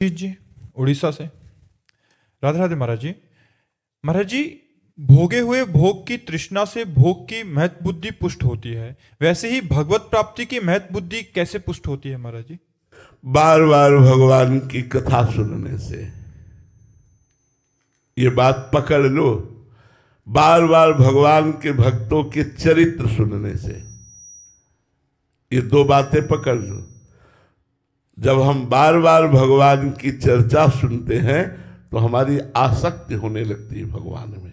जी उड़ीसा से। राधे राधे महाराज जी। महाराज जी, भोगे हुए भोग की तृष्णा से भोग की महत बुद्धि पुष्ट होती है, वैसे ही भगवत प्राप्ति की महत बुद्धि कैसे पुष्ट होती है महाराज जी? बार बार भगवान की कथा सुनने से। ये बात पकड़ लो, बार बार भगवान के भक्तों के चरित्र सुनने से। ये दो बातें पकड़ लो। जब हम बार बार भगवान की चर्चा सुनते हैं तो हमारी आसक्ति होने लगती है भगवान में।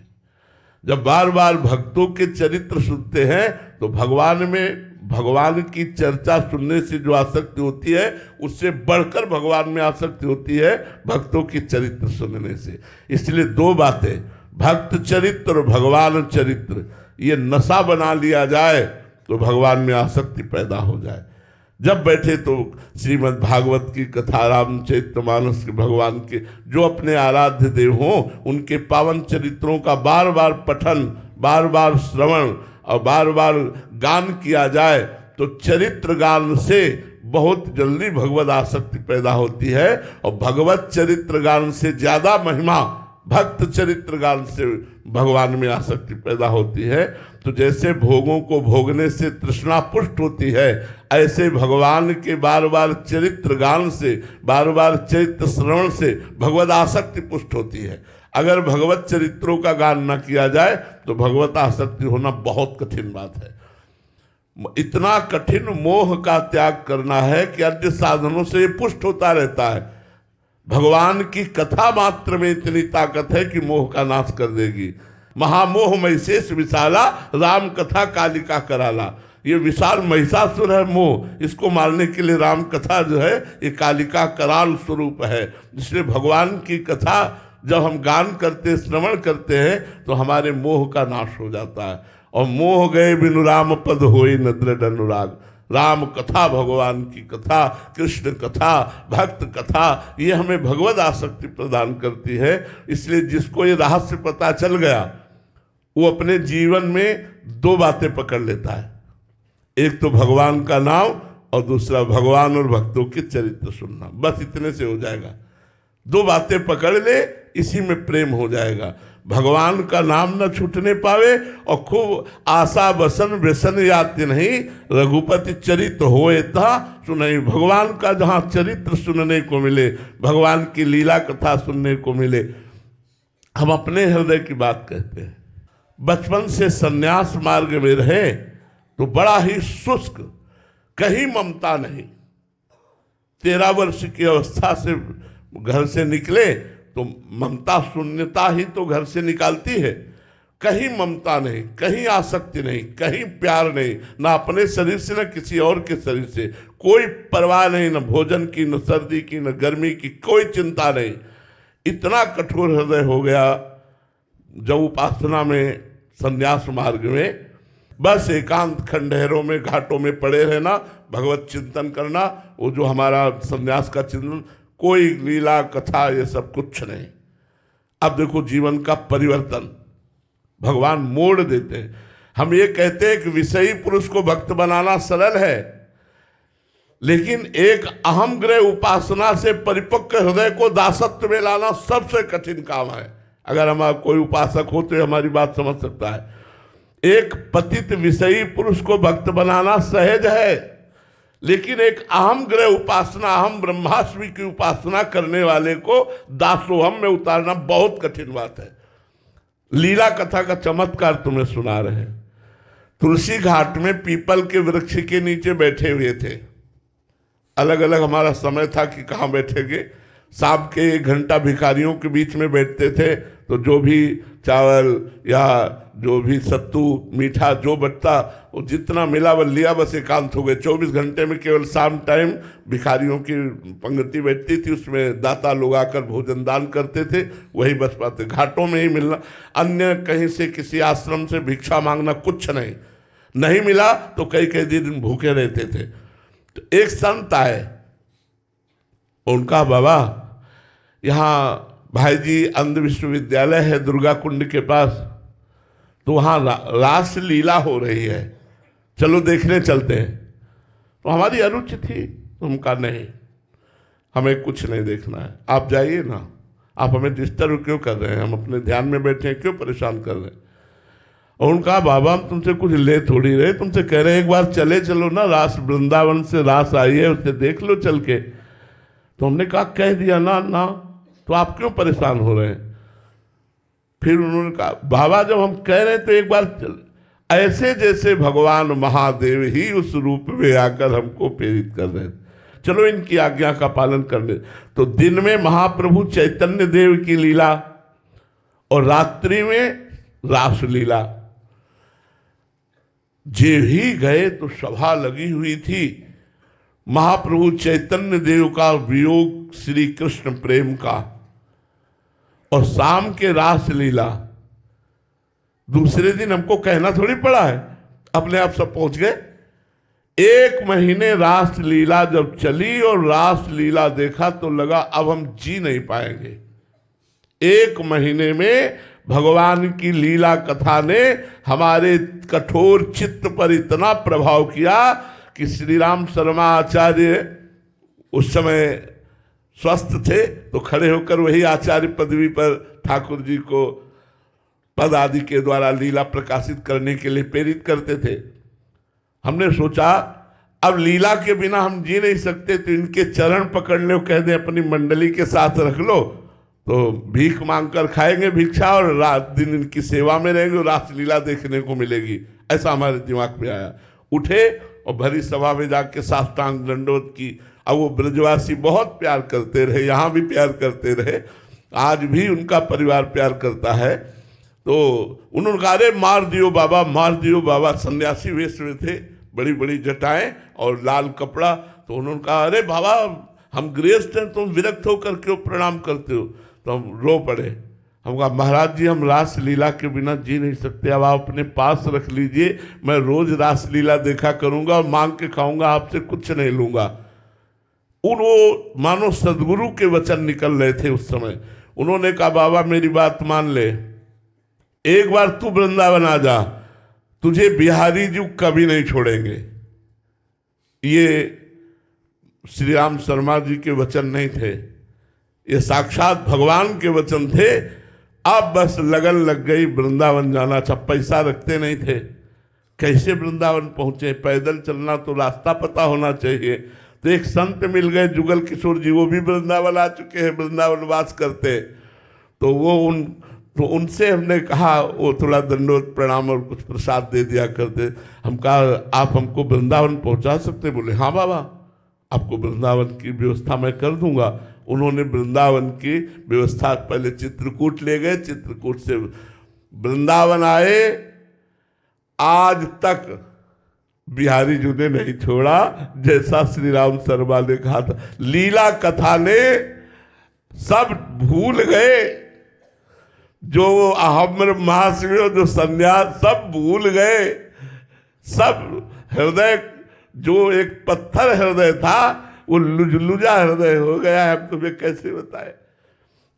जब बार बार भक्तों के चरित्र सुनते हैं तो भगवान की चर्चा सुनने से जो आसक्ति होती है उससे बढ़कर भगवान में आसक्ति होती है भक्तों की चरित्र सुनने से। इसलिए दो बातें, भक्त चरित्र और भगवान चरित्र, ये नशा बना लिया जाए तो भगवान में आसक्ति पैदा हो जाए। जब बैठे तो श्रीमद् भागवत की कथा, रामचरितमानस के भगवान के जो अपने आराध्य देव हों उनके पावन चरित्रों का बार बार पठन, बार बार श्रवण और बार बार गान किया जाए तो चरित्र गान से बहुत जल्दी भगवत आसक्ति पैदा होती है। और भगवत चरित्र गान से ज्यादा महिमा भक्त चरित्र गान से भगवान में आसक्ति पैदा होती है। तो जैसे भोगों को भोगने से तृष्णा पुष्ट होती है, ऐसे भगवान के बार बार चरित्र गान से, बार बार चरित्र श्रवण से भगवत आसक्ति पुष्ट होती है। अगर भगवत चरित्रों का गान न किया जाए तो भगवत आसक्ति होना बहुत कठिन बात है। इतना कठिन मोह का त्याग करना है कि अन्य साधनों से ये पुष्ट होता रहता है। भगवान की कथा मात्र में इतनी ताकत है कि मोह का नाश कर देगी। महामोह महिषेष विशाला, राम कथा कालिका कराला। ये विशाल महिषासुर है मोह, इसको मारने के लिए राम कथा जो है ये कालिका कराल स्वरूप है। इसलिए भगवान की कथा जब हम गान करते, श्रवण करते हैं तो हमारे मोह का नाश हो जाता है। और मोह गए बिनु राम पद होई न दृढ़ अनुराग। राम कथा, भगवान की कथा, कृष्ण कथा, भक्त कथा, ये हमें भगवत आसक्ति प्रदान करती है। इसलिए जिसको ये रहस्य पता चल गया वो अपने जीवन में दो बातें पकड़ लेता है, एक तो भगवान का नाम और दूसरा भगवान और भक्तों के चरित्र सुनना। बस इतने से हो जाएगा। दो बातें पकड़ ले, इसी में प्रेम हो जाएगा। भगवान का नाम न छूटने पावे और खूब आशा बसन व्यसन याति नहीं, रघुपति चरित्र होए ता सुनई। भगवान का जहाँ चरित्र सुनने को मिले, भगवान की लीला कथा सुनने को मिले। हम अपने हृदय की बात कहते हैं। बचपन से सन्यास मार्ग में रहे तो बड़ा ही शुष्क, कहीं ममता नहीं। 13 वर्ष की अवस्था से घर से निकले तो ममता शून्यता ही तो घर से निकालती है। कहीं ममता नहीं, कहीं आसक्ति नहीं, कहीं प्यार नहीं, ना अपने शरीर से न किसी और के शरीर से। कोई परवाह नहीं, न भोजन की, न सर्दी की, न गर्मी की, कोई चिंता नहीं। इतना कठोर हृदय हो गया जब उपासना में, संन्यास मार्ग में बस एकांत खंडहरों में, घाटों में पड़े रहना, भगवत चिंतन करना। वो जो हमारा संन्यास का चिंतन, कोई लीला कथा ये सब कुछ नहीं। अब देखो जीवन का परिवर्तन भगवान मोड़ देते हैं। हम ये कहते हैं कि विषयी पुरुष को भक्त बनाना सरल है, लेकिन एक अहम ग्रह उपासना से परिपक्व हृदय को दासत्व में लाना सबसे कठिन काम है। अगर हमारा कोई उपासक हो तो हमारी बात समझ सकता है। एक पतित विषयी पुरुष को भक्त बनाना सहज है, लेकिन एक अहम ग्रह उपासना, अहम ब्रह्मास्मि की उपासना करने वाले को दासोहम में उतारना बहुत कठिन बात है। लीला कथा का चमत्कार तुम्हें सुना रहे हैं। तुलसी घाट में पीपल के वृक्ष के नीचे बैठे हुए थे। अलग अलग हमारा समय था कि कहाँ बैठेंगे। शाम के 1 घंटा भिखारियों के बीच में बैठते थे, तो जो भी चावल या जो भी सत्तू मीठा जो बचता वो जितना मिला वो लिया, बस एकांत हो गए। 24 घंटे में केवल शाम टाइम भिखारियों की पंक्ति बैठती थी, उसमें दाता लोग आकर भोजन दान करते थे, वही बच पाते। घाटों में ही मिलना, अन्य कहीं से किसी आश्रम से भिक्षा मांगना कुछ नहीं। नहीं मिला तो कई कई दिन भूखे रहते थे। तो एक संत आए, उनका बाबा यहाँ भाई जी अंध विश्वविद्यालय है दुर्गा कुंड के पास, तो वहाँ रास लीला हो रही है, चलो देखने चलते हैं। तो हमारी अरुचि थी, तो हम कहा नहीं, हमें कुछ नहीं देखना है, आप जाइए ना, आप हमें डिस्टर्ब क्यों कर रहे हैं, हम अपने ध्यान में बैठे हैं, क्यों परेशान कर रहे हैं। और उनका बाबा हम तुमसे कुछ ले थोड़ी रहे, तुमसे कह रहे हैं एक बार चले चलो ना, रास वृंदावन से रास आई है, उससे देख लो चल के। तो हमने कहा कह दिया ना ना, तो आप क्यों परेशान हो रहे हैं। फिर उन्होंने कहा बाबा जब हम कह रहे हैं तो एक बार चल, ऐसे जैसे भगवान महादेव ही उस रूप में आकर हमको प्रेरित कर रहे हैं, चलो इनकी आज्ञा का पालन करने। तो दिन में महाप्रभु चैतन्य देव की लीला और रात्रि में रास लीला। जे ही गए तो सभा लगी हुई थी। महाप्रभु चैतन्य देव का वियोग श्री कृष्ण प्रेम का, और शाम के रास लीला। दूसरे दिन हमको कहना थोड़ी पड़ा है, अपने आप सब पहुंच गए। 1 महीने रास लीला जब चली और रास लीला देखा तो लगा अब हम जी नहीं पाएंगे। 1 महीने में भगवान की लीला कथा ने हमारे कठोर चित्त पर इतना प्रभाव किया कि श्री राम शर्मा आचार्य उस समय स्वस्थ थे, तो खड़े होकर वही आचार्य पदवी पर ठाकुर जी को पद आदि के द्वारा लीला प्रकाशित करने के लिए प्रेरित करते थे। हमने सोचा अब लीला के बिना हम जी नहीं सकते, तो इनके चरण पकड़ लो, कह दे अपनी मंडली के साथ रख लो, तो भीख मांगकर खाएंगे भिक्षा और रात दिन इनकी सेवा में रहेंगे और रास लीला देखने को मिलेगी। ऐसा हमारे दिमाग में आया। उठे और भरी सभा में जाके साष्टांग दंडोत की। अब वो ब्रजवासी बहुत प्यार करते रहे, यहाँ भी प्यार करते रहे, आज भी उनका परिवार प्यार करता है। तो उन्होंने कहा अरे मार दियो बाबा, मार दियो बाबा। सन्यासी वेश में थे, बड़ी बड़ी जटाएं और लाल कपड़ा। तो उन्होंने कहा अरे बाबा हम गृहस्थ हैं, तुम विरक्त होकर क्यों प्रणाम करते हो। तो हम रो पड़े। हम कहा महाराज जी हम रास लीला के बिना जी नहीं सकते, अब आप अपने पास रख लीजिए, मैं रोज रास लीला देखा करूंगा और मांग के खाऊंगा, आपसे कुछ नहीं लूंगा। वो मानो सदगुरु के वचन निकल रहे थे उस समय। उन्होंने कहा बाबा मेरी बात मान ले, एक बार तू वृंदावन आ जा, तुझे बिहारी जी कभी नहीं छोड़ेंगे। ये श्री राम शर्मा जी के वचन नहीं थे, ये साक्षात भगवान के वचन थे। अब बस लगन लग गई वृंदावन जाना। अच्छा पैसा रखते नहीं थे, कैसे वृंदावन पहुंचे, पैदल चलना तो रास्ता पता होना चाहिए। तो एक संत मिल गए जुगल किशोर जी, वो भी वृंदावन आ चुके हैं, वृंदावन वास करते। तो वो उनसे हमने कहा, वो थोड़ा दंडोत प्रणाम और कुछ प्रसाद दे दिया करते। हम कहा आप हमको वृंदावन पहुंचा सकते। बोले हाँ बाबा आपको वृंदावन की व्यवस्था मैं कर दूंगा। उन्होंने वृंदावन की व्यवस्था, पहले चित्रकूट ले गए, चित्रकूट से वृंदावन आए। आज तक बिहारी जी ने नहीं छोड़ा, जैसा श्री राम शर्मा ने कहा था। लीला कथा ने सब भूल गए, जो अहम महाशिव जो संन्यास सब भूल गए। सब हृदय जो एक पत्थर हृदय था वो लुजलुजा हृदय हो गया है। हम तुम्हें कैसे बताए।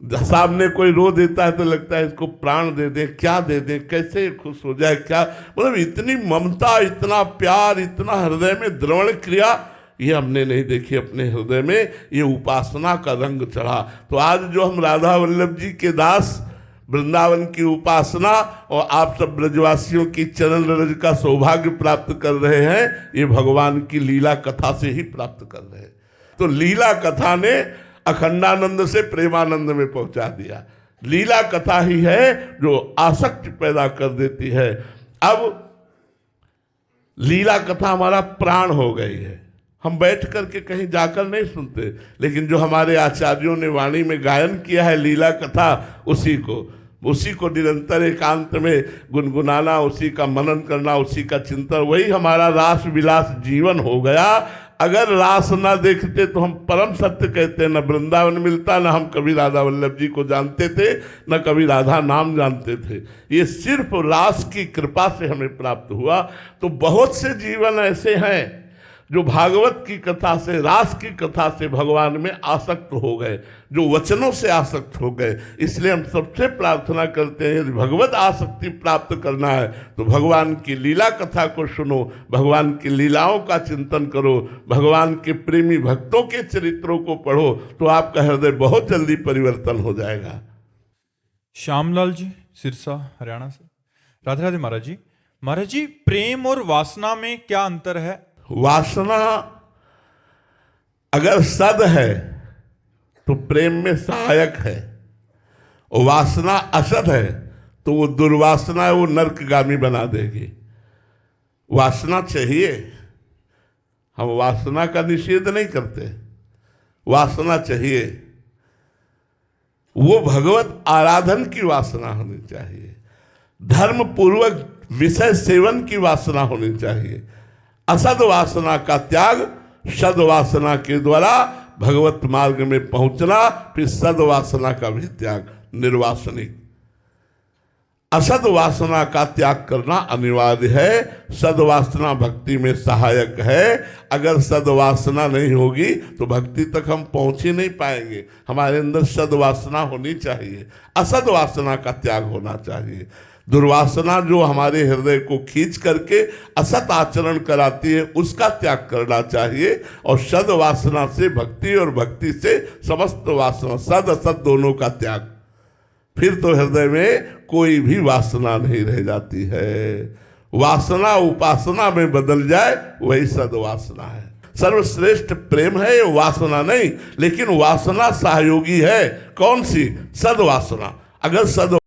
सामने कोई रो देता है तो लगता है इसको प्राण दे दें, क्या दे दें, कैसे खुश हो जाए, क्या मतलब इतनी ममता, इतना प्यार, इतना हृदय में द्रवण क्रिया ये हमने नहीं देखी अपने हृदय में। ये उपासना का रंग चढ़ा। तो आज जो हम राधा वल्लभ जी के दास, वृंदावन की उपासना और आप सब ब्रजवासियों की चरण रज का सौभाग्य प्राप्त कर रहे हैं, ये भगवान की लीला कथा से ही प्राप्त कर रहे हैं। तो लीला कथा ने अखंडानंद से प्रेमानंद में पहुंचा दिया। लीला कथा ही है जो आसक्ति पैदा कर देती है। अब लीला कथा हमारा प्राण हो गई है। हम बैठ करके कहीं जाकर नहीं सुनते, लेकिन जो हमारे आचार्यों ने वाणी में गायन किया है लीला कथा, उसी को निरंतर एकांत में गुनगुनाना, उसी का मनन करना, उसी का चिंतन, वही हमारा रास विलास जीवन हो गया। अगर रास ना देखते तो हम परम सत्य कहते, न वृंदावन मिलता, न हम कभी राधा वल्लभ जी को जानते थे, न कभी राधा नाम जानते थे। ये सिर्फ रास की कृपा से हमें प्राप्त हुआ। तो बहुत से जीवन ऐसे हैं जो भागवत की कथा से, रास की कथा से भगवान में आसक्त हो गए, जो वचनों से आसक्त हो गए। इसलिए हम सबसे प्रार्थना करते हैं, यदि भगवत आसक्ति प्राप्त करना है तो भगवान की लीला कथा को सुनो, भगवान की लीलाओं का चिंतन करो, भगवान के प्रेमी भक्तों के चरित्रों को पढ़ो, तो आपका हृदय बहुत जल्दी परिवर्तन हो जाएगा। श्यामलाल जी सिरसा हरियाणा से, राधे राधे महाराज जी। महाराज जी, प्रेम और वासना में क्या अंतर है? वासना अगर सद है तो प्रेम में सहायक है, और वासना असद है तो वो दुर्वासना है, वो नरकगामी बना देगी। वासना चाहिए, हम वासना का निषेध नहीं करते, वासना चाहिए, वो भगवत आराधन की वासना होनी चाहिए, धर्म पूर्वक विषय सेवन की वासना होनी चाहिए। असद वासना का त्याग, सद वासना के द्वारा भगवत मार्ग में पहुंचना, फिर सद वासना का भी त्याग, निर्वासनिक। असद वासना का त्याग करना अनिवार्य है। सद वासना भक्ति में सहायक है। अगर सद वासना नहीं होगी तो भक्ति तक हम पहुंच ही नहीं पाएंगे। हमारे अंदर सद वासना होनी चाहिए, असद वासना का त्याग होना चाहिए। दुर्वासना जो हमारे हृदय को खींच करके असत आचरण कराती है, उसका त्याग करना चाहिए, और सद वासना से भक्ति, और भक्ति से समस्त वासना, सद असत दोनों का त्याग, फिर तो हृदय में कोई भी वासना नहीं रह जाती है। वासना उपासना में बदल जाए, वही सद वासना है। सर्वश्रेष्ठ प्रेम है, ये वासना नहीं, लेकिन वासना सहयोगी है। कौन सी? सद वासना। अगर सद